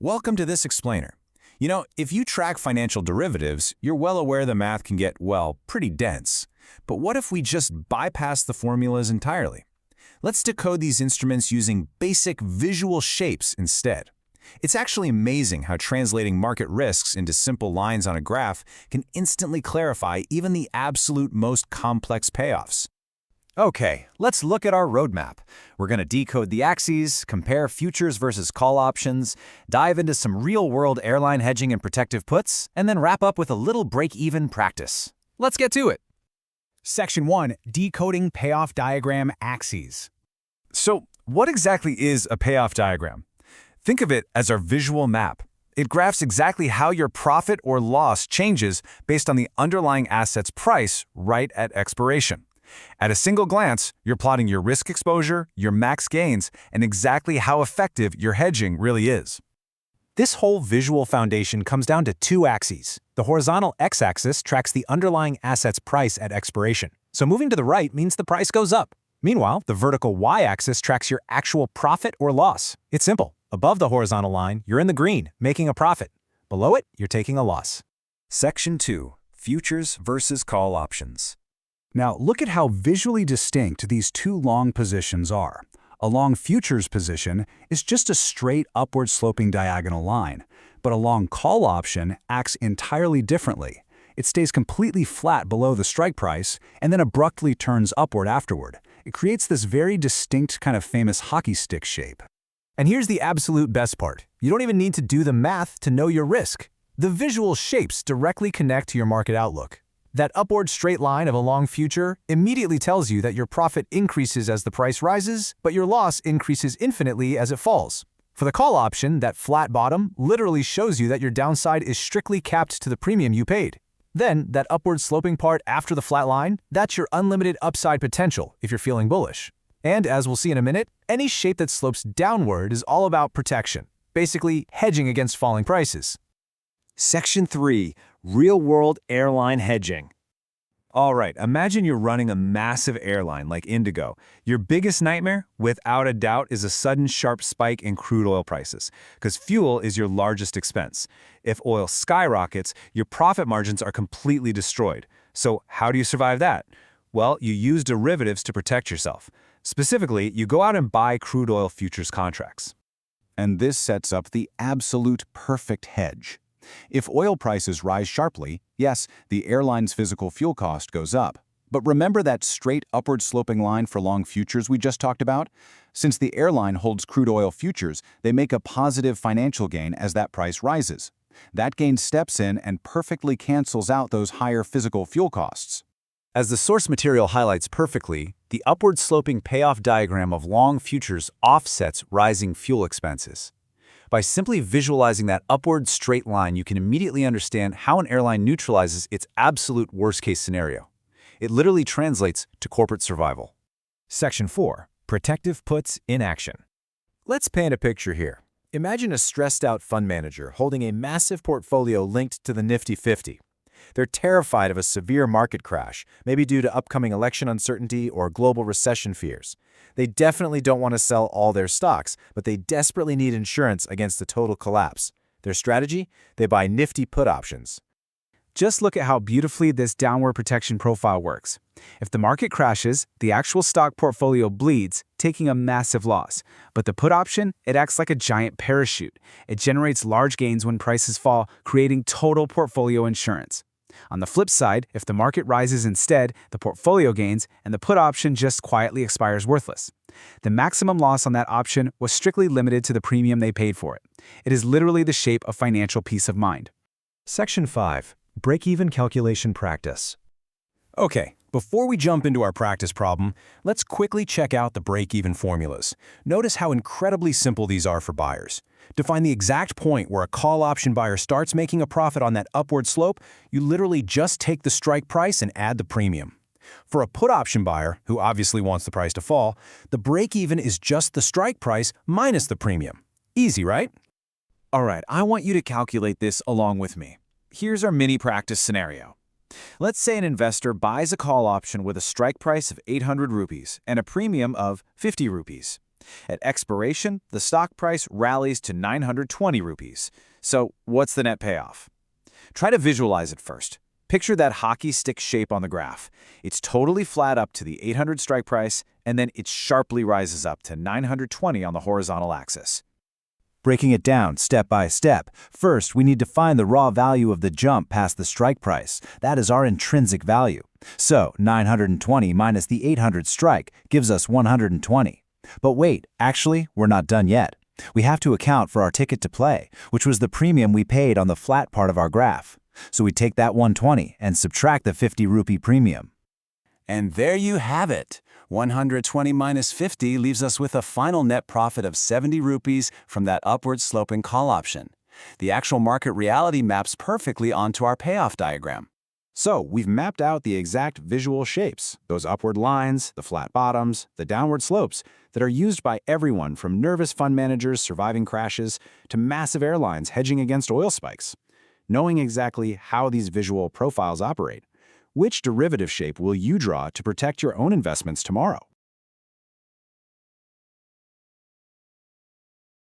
Welcome to this explainer. You know, if you track financial derivatives, you're well aware the math can get, well, pretty dense. But what if we just bypass the formulas entirely? Let's decode these instruments using basic visual shapes instead. It's actually amazing how translating market risks into simple lines on a graph can instantly clarify even the absolute most complex payoffs. Okay, let's look at our roadmap. We're going to decode the axes, compare futures versus call options, dive into some real-world airline hedging and protective puts, and then wrap up with a little break-even practice. Let's get to it. Section 1. Decoding Payoff Diagram Axes. So, what exactly is a payoff diagram? Think of it as our visual map. It graphs exactly how your profit or loss changes based on the underlying asset's price right at expiration. At a single glance, you're plotting your risk exposure, your max gains, and exactly how effective your hedging really is. This whole visual foundation comes down to two axes. The horizontal x-axis tracks the underlying asset's price at expiration, so moving to the right means the price goes up. Meanwhile, the vertical y-axis tracks your actual profit or loss. It's simple. Above the horizontal line, you're in the green, making a profit. Below it, you're taking a loss. Section 2. Futures versus call options. Now, look at how visually distinct these two long positions are. A long futures position is just a straight upward sloping diagonal line, but a long call option acts entirely differently. It stays completely flat below the strike price and then abruptly turns upward afterward. It creates this very distinct kind of famous hockey stick shape. And here's the absolute best part. You don't even need to do the math to know your risk. The visual shapes directly connect to your market outlook. That upward straight line of a long future immediately tells you that your profit increases as the price rises, but your loss increases infinitely as it falls. For the call option, that flat bottom literally shows you that your downside is strictly capped to the premium you paid. Then, that upward sloping part after the flat line, that's your unlimited upside potential if you're feeling bullish. And as we'll see in a minute, any shape that slopes downward is all about protection, basically hedging against falling prices. Section 3. Real-world airline hedging. All right, imagine you're running a massive airline like Indigo. Your biggest nightmare, without a doubt, is a sudden sharp spike in crude oil prices, because fuel is your largest expense. If oil skyrockets, your profit margins are completely destroyed. So how do you survive that? Well, you use derivatives to protect yourself. Specifically, you go out and buy crude oil futures contracts. And this sets up the absolute perfect hedge. If oil prices rise sharply, yes, the airline's physical fuel cost goes up. But remember that straight upward sloping line for long futures we just talked about? Since the airline holds crude oil futures, they make a positive financial gain as that price rises. That gain steps in and perfectly cancels out those higher physical fuel costs. As the source material highlights perfectly, the upward sloping payoff diagram of long futures offsets rising fuel expenses. By simply visualizing that upward straight line, you can immediately understand how an airline neutralizes its absolute worst-case scenario. It literally translates to corporate survival. Section 4. Protective Puts in Action. Let's paint a picture here. Imagine a stressed-out fund manager holding a massive portfolio linked to the Nifty 50. They're terrified of a severe market crash, maybe due to upcoming election uncertainty or global recession fears. They definitely don't want to sell all their stocks, but they desperately need insurance against a total collapse. Their strategy? They buy Nifty put options. Just look at how beautifully this downward protection profile works. If the market crashes, the actual stock portfolio bleeds, taking a massive loss. But the put option, it acts like a giant parachute. It generates large gains when prices fall, creating total portfolio insurance. On the flip side, if the market rises instead, the portfolio gains, and the put option just quietly expires worthless. The maximum loss on that option was strictly limited to the premium they paid for it. It is literally the shape of financial peace of mind. Section 5. Break-even calculation practice. Okay, before we jump into our practice problem, let's quickly check out the break-even formulas. Notice how incredibly simple these are for buyers. To find the exact point where a call option buyer starts making a profit on that upward slope, you literally just take the strike price and add the premium. For a put option buyer, who obviously wants the price to fall, the break-even is just the strike price minus the premium. Easy, right? All right, I want you to calculate this along with me. Here's our mini practice scenario. Let's say an investor buys a call option with a strike price of 800 rupees and a premium of 50 rupees. At expiration, the stock price rallies to 920 rupees. So what's the net payoff? Try to visualize it first. Picture that hockey stick shape on the graph. It's totally flat up to the 800 strike price, and then it sharply rises up to 920 on the horizontal axis. Breaking it down step by step, first we need to find the raw value of the jump past the strike price. That is our intrinsic value. So 920 minus the 800 strike gives us 120. But wait, actually, we're not done yet. We have to account for our ticket to play, which was the premium we paid on the flat part of our graph. So we take that 120 and subtract the 50 rupee premium. And there you have it. 120 minus 50 leaves us with a final net profit of 70 rupees from that upward sloping call option. The actual market reality maps perfectly onto our payoff diagram. So we've mapped out the exact visual shapes, those upward lines, the flat bottoms, the downward slopes that are used by everyone from nervous fund managers surviving crashes to massive airlines hedging against oil spikes. Knowing exactly how these visual profiles operate, which derivative shape will you draw to protect your own investments tomorrow?